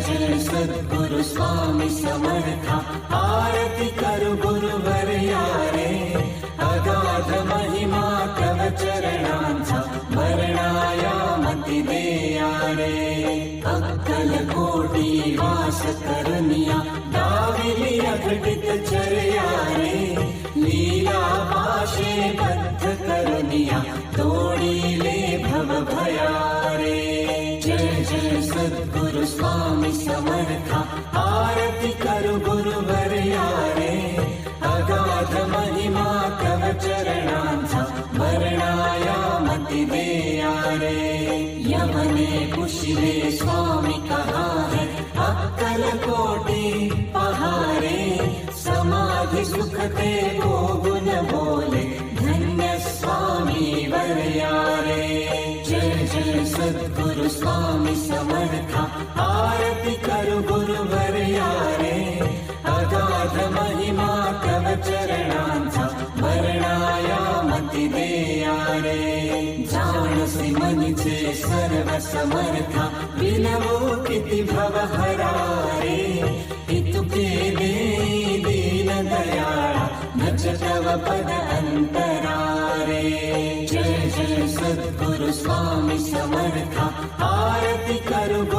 जय सद्गुरु स्वामी समर्था, आरती करू गुरुवर्या रे, अगाध महिमा तव चरणांचा वर्णाया मती देया रे. अक्कलकोटी वास करनिया, दाविली अघटित चर्या रे, लीला पाशे बद्ध करनिया, तोडीले भव भया रे. जय जय सद्गुरु स्वामी समर्था, आरती करू गुरुवर्या रे, अगाध महिमा तव चरणांचा वर्णाया मती देया रे. यमने पुशिले स्वामी कहा है, अक्कलकोटी पहारे, समाधि सुख ते को गुण बोले, धन्य स्वामी वर्या रे. जय जय सद्गुरु स्वामी समर्था, आरती करू गुरुवर्या रे, अगाध महिमा तव चरणांचा वर्णाया मती देया रे. जाणसी मनीचे सर्व समर्था, विनवो किती भवहरा रे, इतुके दे दीन दयाळा, नच तव पद अंतरा रे. जय जय सद्गुरु स्वामी समर्था, आरती करू